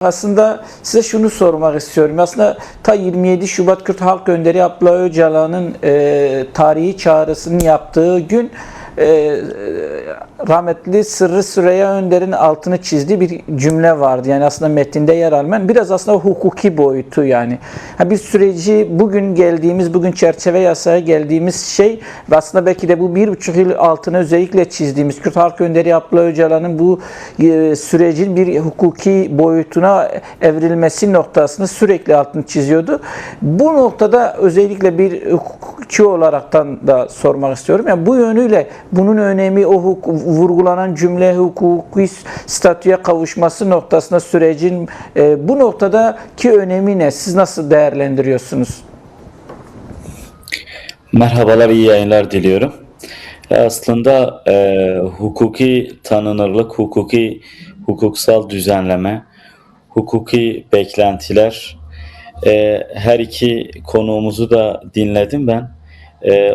Aslında size şunu sormak istiyorum. Aslında ta 27 Şubat Kürt Halk Önderi Abdullah Öcalan'ın tarihi çağrısını yaptığı gün rahmetli Sırrı Süreyya Önder'in altını çizdiği bir cümle vardı. Yani aslında metinde yer almayan biraz aslında hukuki boyutu yani. Bir süreci bugün çerçeve yasaya geldiğimiz şey ve aslında belki de bu 1,5 yıl altına özellikle çizdiğimiz Kürt Halk Önderi Abdullah Öcalan'ın bu sürecin bir hukuki boyutuna evrilmesi noktasını sürekli altını çiziyordu. Bu noktada özellikle bir hukukçu olaraktan da sormak istiyorum. Yani bu yönüyle bunun önemi, vurgulanan cümle hukuki statüye kavuşması noktasında sürecin bu noktadaki önemi ne? Siz nasıl değerlendiriyorsunuz? Merhabalar, iyi yayınlar diliyorum. Aslında hukuki tanınırlık, hukuksal düzenleme, hukuki beklentiler, her iki konuğumuzu da dinledim ben.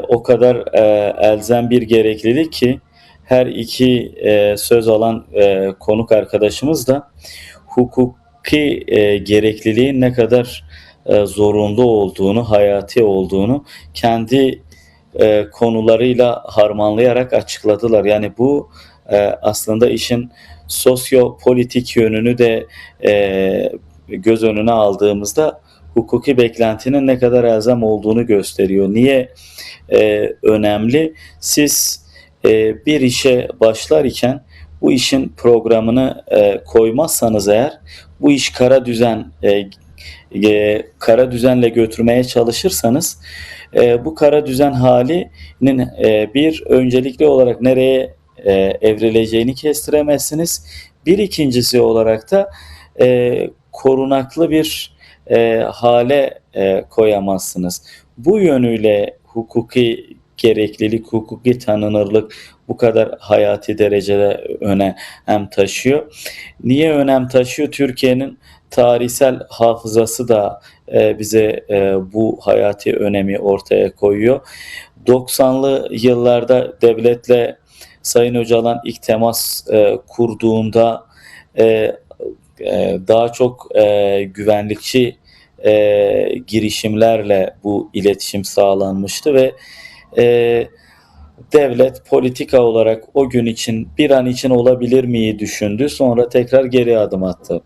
O kadar elzem bir gereklilik ki her iki söz alan konuk arkadaşımız da hukuki gerekliliğin ne kadar zorunlu olduğunu, hayati olduğunu kendi konularıyla harmanlayarak açıkladılar. Yani bu aslında işin sosyopolitik yönünü de göz önüne aldığımızda hukuki beklentinin ne kadar elzem olduğunu gösteriyor. Niye önemli? Siz bir işe başlar iken bu işin programını koymazsanız eğer, bu iş kara düzenle götürmeye çalışırsanız bu kara düzen halinin bir öncelikli olarak nereye evrileceğini kestiremezsiniz. Bir ikincisi olarak da korunaklı bir hale koyamazsınız. Bu yönüyle hukuki gereklilik, hukuki tanınırlık bu kadar hayati derecede önem taşıyor. Niye önem taşıyor? Türkiye'nin tarihsel hafızası da bize bu hayati önemi ortaya koyuyor. 90'lı yıllarda devletle Sayın Öcalan ilk temas kurduğunda daha çok güvenlikçi girişimlerle bu iletişim sağlanmıştı ve devlet politika olarak o gün için bir an için olabilir miyi düşündü. Sonra tekrar geri adım attı.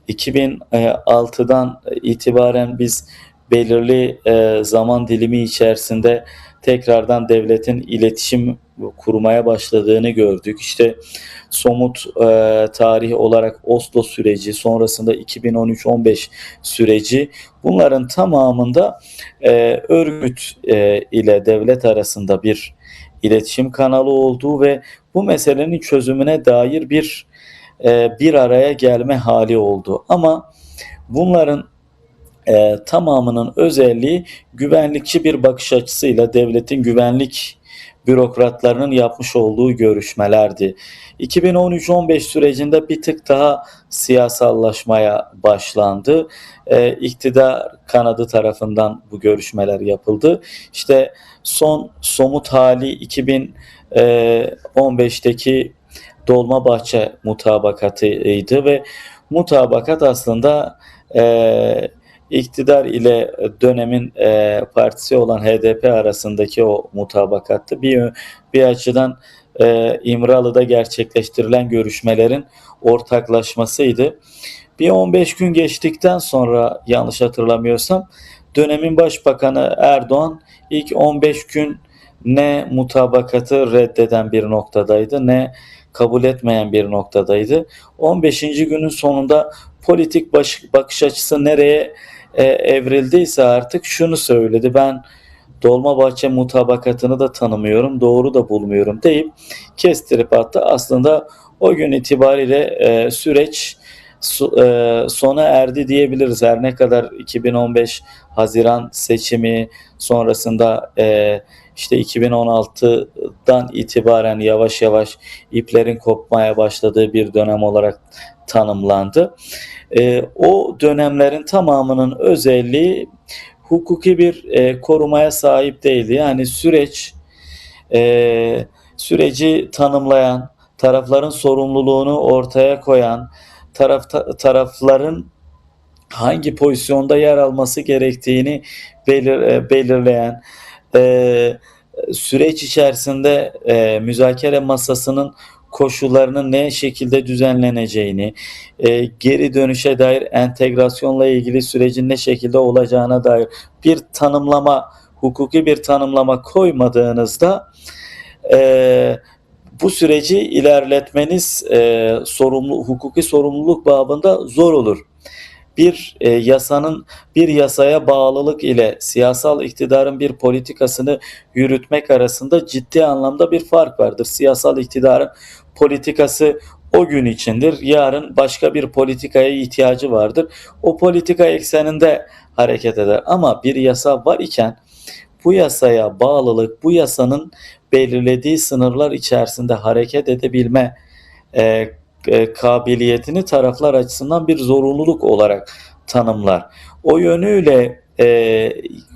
2006'dan itibaren biz belirli zaman dilimi içerisinde tekrardan devletin iletişim kurmaya başladığını gördük. İşte somut tarih olarak Oslo süreci, sonrasında 2013-15 süreci, bunların tamamında örgüt ile devlet arasında bir iletişim kanalı olduğu ve bu meselenin çözümüne dair bir araya gelme hali oldu. Ama bunların tamamının özelliği güvenlikçi bir bakış açısıyla devletin güvenlik bürokratlarının yapmış olduğu görüşmelerdi. 2013-15 sürecinde bir tık daha siyasallaşmaya başlandı. İktidar kanadı tarafından bu görüşmeler yapıldı. İşte son somut hali 2015'teki Dolmabahçe mutabakatıydı ve mutabakat aslında iktidar ile dönemin partisi olan HDP arasındaki o mutabakattı. Bir açıdan İmralı'da gerçekleştirilen görüşmelerin ortaklaşmasıydı. Bir 15 gün geçtikten sonra, yanlış hatırlamıyorsam, dönemin başbakanı Erdoğan ilk 15 gün ne mutabakatı reddeden bir noktadaydı ne kabul etmeyen bir noktadaydı. 15. günün sonunda politik bakış açısı nereye evrildiyse artık şunu söyledi: ben Dolmabahçe mutabakatını da tanımıyorum, doğru da bulmuyorum deyip kestirip attı. Aslında o gün itibariyle süreç sona erdi diyebiliriz. Her ne kadar 2015 Haziran seçimi sonrasında işte 2016'dan itibaren yavaş yavaş iplerin kopmaya başladığı bir dönem olarak tanımlandı. O dönemlerin tamamının özelliği hukuki bir korumaya sahip değildi. Yani süreci tanımlayan, tarafların sorumluluğunu ortaya koyan, tarafların hangi pozisyonda yer alması gerektiğini belirleyen, süreç içerisinde müzakere masasının koşullarının ne şekilde düzenleneceğini, geri dönüşe dair entegrasyonla ilgili sürecin ne şekilde olacağına dair bir tanımlama, hukuki bir tanımlama koymadığınızda bu süreci ilerletmeniz hukuki sorumluluk babında zor olur. Bir yasaya bağlılık ile siyasal iktidarın bir politikasını yürütmek arasında ciddi anlamda bir fark vardır. Siyasal iktidarın politikası o gün içindir. Yarın başka bir politikaya ihtiyacı vardır. O politika ekseninde hareket eder. Ama bir yasa var iken bu yasaya bağlılık, bu yasanın belirlediği sınırlar içerisinde hareket edebilme kabiliyetini taraflar açısından bir zorunluluk olarak tanımlar. O yönüyle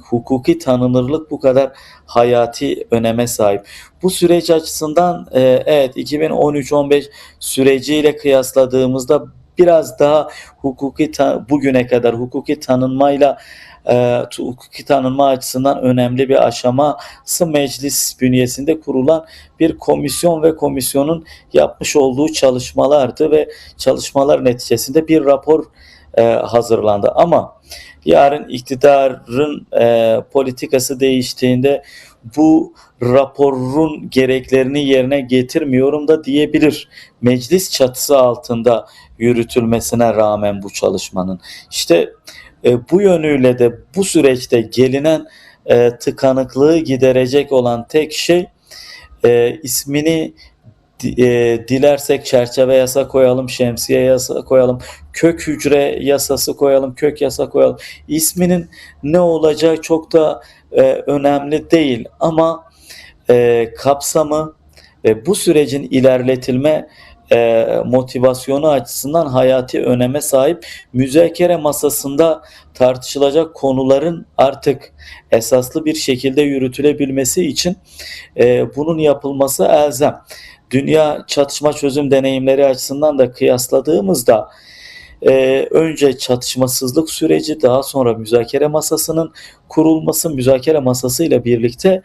hukuki tanınırlık bu kadar hayati öneme sahip. Bu süreç açısından evet 2013-15 süreciyle kıyasladığımızda biraz daha bugüne kadar hukuki tanınma açısından önemli bir aşaması meclis bünyesinde kurulan bir komisyon ve komisyonun yapmış olduğu çalışmalardı ve çalışmalar neticesinde bir rapor hazırlandı. Ama yarın iktidarın politikası değiştiğinde bu raporun gereklerini yerine getirmiyorum da diyebilir. Meclis çatısı altında yürütülmesine rağmen bu çalışmanın. İşte bu yönüyle de bu süreçte gelinen tıkanıklığı giderecek olan tek şey ismini dilersek çerçeve yasa koyalım, şemsiye yasa koyalım, kök hücre yasası koyalım, kök yasa koyalım. İsminin ne olacağı çok da önemli değil ama kapsamı ve bu sürecin ilerletilme motivasyonu açısından hayati öneme sahip. Müzakere masasında tartışılacak konuların artık esaslı bir şekilde yürütülebilmesi için bunun yapılması elzem. Dünya çatışma çözüm deneyimleri açısından da kıyasladığımızda önce çatışmasızlık süreci, daha sonra müzakere masasının kurulması, müzakere masasıyla birlikte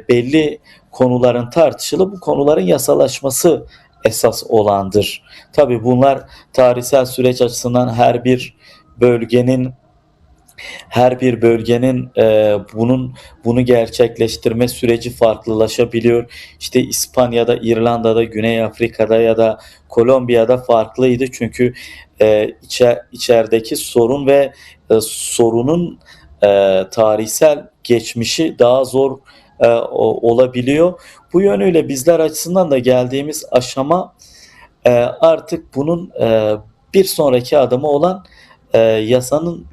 belli konuların tartışılıp bu konuların yasalaşması esas olandır. Tabii bunlar tarihsel süreç açısından her bir bölgenin bunu gerçekleştirme süreci farklılaşabiliyor. İşte İspanya'da, İrlanda'da, Güney Afrika'da ya da Kolombiya'da farklıydı. Çünkü içerideki sorun ve sorunun tarihsel geçmişi daha zor olabiliyor. Bu yönüyle bizler açısından da geldiğimiz aşama artık bunun bir sonraki adımı olan yasanın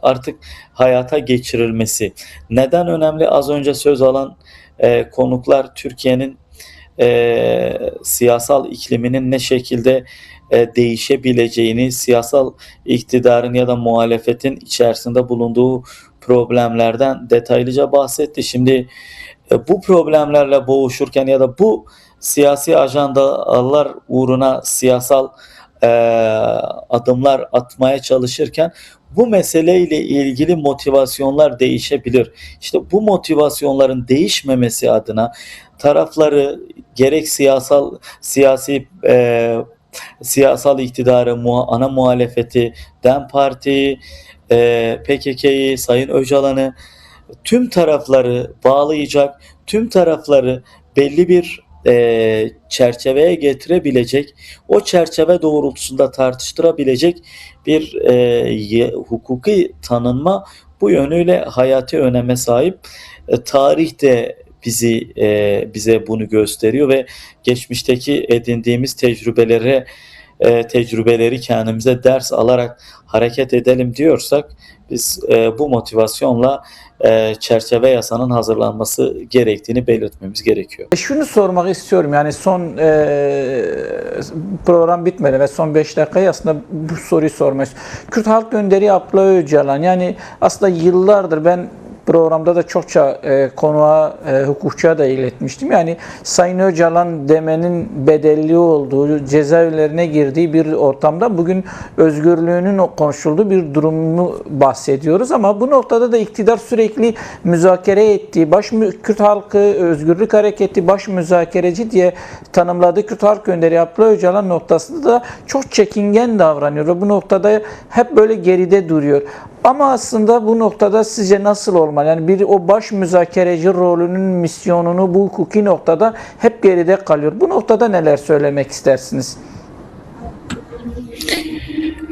artık hayata geçirilmesi. Neden önemli? Az önce söz alan konuklar Türkiye'nin siyasal ikliminin ne şekilde değişebileceğini, siyasal iktidarın ya da muhalefetin içerisinde bulunduğu problemlerden detaylıca bahsetti. Şimdi bu problemlerle boğuşurken ya da bu siyasi ajandalar uğruna siyasal adımlar atmaya çalışırken bu meseleyle ilgili motivasyonlar değişebilir. İşte bu motivasyonların değişmemesi adına tarafları gerek siyasal iktidarı, ana muhalefeti, DEM Parti'yi, PKK'yı, Sayın Öcalan'ı, tüm tarafları bağlayacak, tüm tarafları belli bir çerçeveye getirebilecek, o çerçeve doğrultusunda tartıştırabilecek bir hukuki tanınma bu yönüyle hayati öneme sahip. Tarih de bize bunu gösteriyor ve geçmişteki edindiğimiz tecrübeleri kendimize ders alarak hareket edelim diyorsak biz bu motivasyonla çerçeve yasanın hazırlanması gerektiğini belirtmemiz gerekiyor. Şunu sormak istiyorum, yani son program bitmedi ve son 5 dakikayı aslında bu soruyu sormak istiyorum. Kürt Halk Önderi Abdullah Öcalan, yani aslında yıllardır ben programda da çokça konuğa, hukukçuya da iletmiştim. Yani Sayın Öcalan demenin bedelli olduğu, cezaevlerine girdiği bir ortamda bugün özgürlüğünün konuşulduğu bir durumu bahsediyoruz. Ama bu noktada da iktidar sürekli müzakere ettiği, Kürt Halkı Özgürlük Hareketi baş müzakereci diye tanımladığı Kürt Halk Önderi Abdullah Öcalan noktasında da çok çekingen davranıyor ve bu noktada hep böyle geride duruyor. Ama aslında bu noktada sizce nasıl olmalı? Yani o baş müzakereci rolünün misyonunu bu hukuki noktada hep geride kalıyor. Bu noktada neler söylemek istersiniz?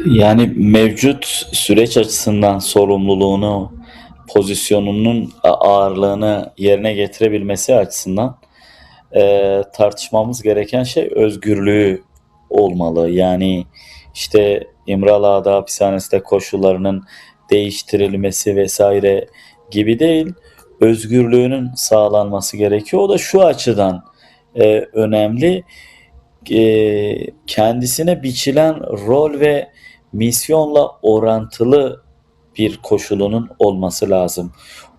Yani mevcut süreç açısından sorumluluğunu, pozisyonunun ağırlığını yerine getirebilmesi açısından tartışmamız gereken şey özgürlüğü olmalı. Yani işte İmralıada hapishanesinde koşullarının değiştirilmesi vesaire gibi değil, özgürlüğünün sağlanması gerekiyor. O da şu açıdan önemli. Kendisine biçilen rol ve misyonla orantılı bir koşulunun olması lazım.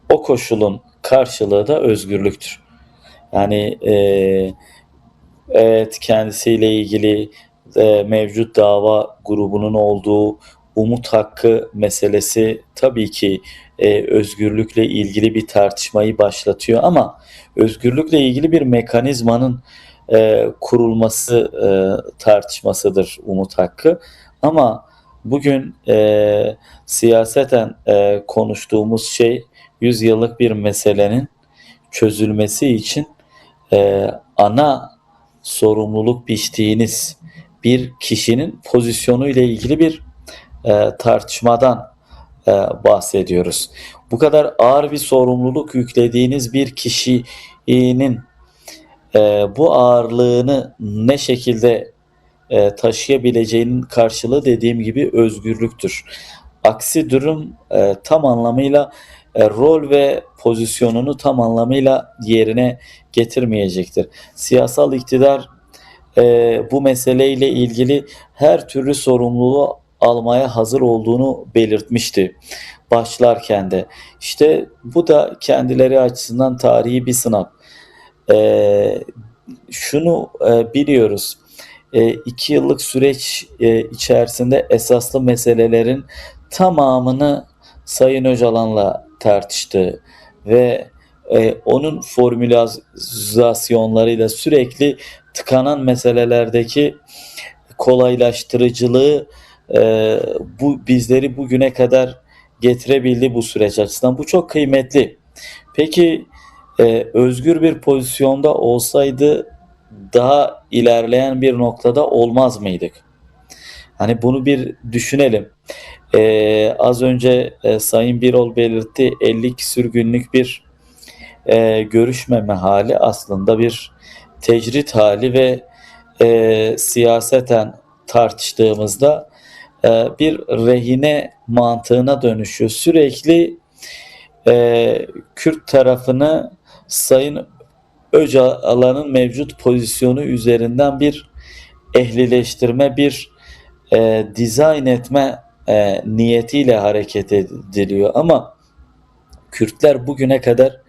O koşulun karşılığı da özgürlüktür. Yani evet, kendisiyle ilgili mevcut dava grubunun olduğu umut hakkı meselesi tabii ki özgürlükle ilgili bir tartışmayı başlatıyor ama özgürlükle ilgili bir mekanizmanın kurulması tartışmasıdır umut hakkı. Ama bugün siyaseten konuştuğumuz şey 100 yıllık bir meselenin çözülmesi için ana sorumluluk biçtiğiniz bir kişinin pozisyonu ile ilgili bir tartışmadan bahsediyoruz. Bu kadar ağır bir sorumluluk yüklediğiniz bir kişinin bu ağırlığını ne şekilde taşıyabileceğinin karşılığı dediğim gibi özgürlüktür. Aksi durum tam anlamıyla rol ve pozisyonunu tam anlamıyla yerine getirmeyecektir. Siyasal iktidar bu meseleyle ilgili her türlü sorumluluğu almaya hazır olduğunu belirtmişti başlarken de. İşte bu da kendileri açısından tarihi bir sınav. Şunu biliyoruz. 2 yıllık süreç içerisinde esaslı meselelerin tamamını Sayın Öcalan'la tartıştı ve onun formülizasyonlarıyla sürekli tıkanan meselelerdeki kolaylaştırıcılığı bu bizleri bugüne kadar getirebildi bu süreç açısından. Bu çok kıymetli. Peki özgür bir pozisyonda olsaydı daha ilerleyen bir noktada olmaz mıydık? Hani bunu bir düşünelim. Az önce Sayın Birol belirtti, 50 küsür günlük bir görüşmeme hali aslında bir tecrit hali ve siyaseten tartıştığımızda bir rehine mantığına dönüşüyor. Sürekli Kürt tarafını Sayın Öcalan'ın mevcut pozisyonu üzerinden bir ehlileştirme, bir dizayn etme niyetiyle hareket ediliyor. Ama Kürtler bugüne kadar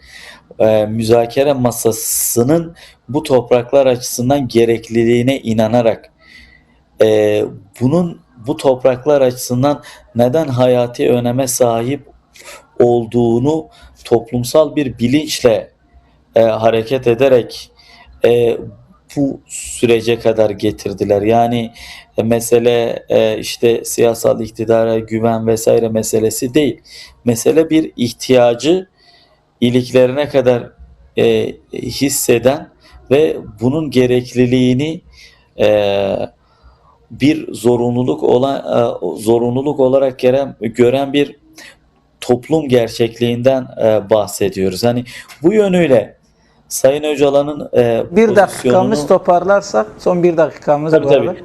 müzakere masasının bu topraklar açısından gerekliliğine inanarak bunun bu topraklar açısından neden hayati öneme sahip olduğunu toplumsal bir bilinçle hareket ederek bu sürece kadar getirdiler. Yani mesele işte siyasal iktidara güven vesaire meselesi değil. Mesele bir ihtiyacı iliklerine kadar hisseden ve bunun gerekliliğini bir zorunluluk olarak gören bir toplum gerçekliğinden bahsediyoruz. Hani bu yönüyle Sayın Öcalan'ın Bir dakikamız toparlarsak, son bir dakikamız bu arada.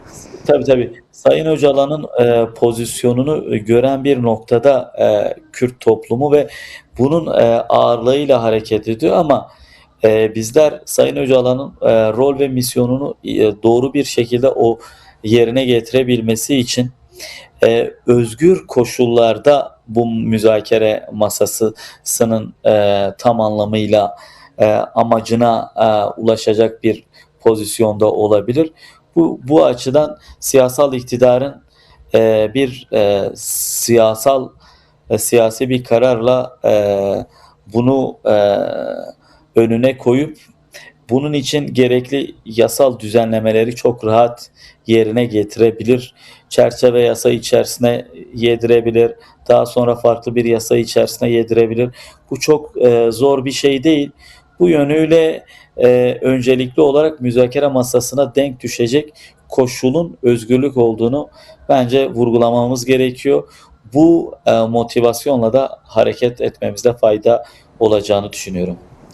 Tabii. Sayın Öcalan'ın pozisyonunu gören bir noktada Kürt toplumu ve bunun ağırlığıyla hareket ediyor ama bizler Sayın Öcalan'ın rol ve misyonunu doğru bir şekilde o yerine getirebilmesi için özgür koşullarda bu müzakere masasının tam anlamıyla amacına ulaşacak bir pozisyonda olabilir. Bu açıdan siyasal iktidarın bir siyasi bir kararla bunu önüne koyup bunun için gerekli yasal düzenlemeleri çok rahat yerine getirebilir. Çerçeve yasa içerisine yedirebilir. Daha sonra farklı bir yasa içerisine yedirebilir. Bu çok zor bir şey değil. Bu yönüyle öncelikli olarak müzakere masasına denk düşecek koşulun özgürlük olduğunu bence vurgulamamız gerekiyor. Bu motivasyonla da hareket etmemizde fayda olacağını düşünüyorum.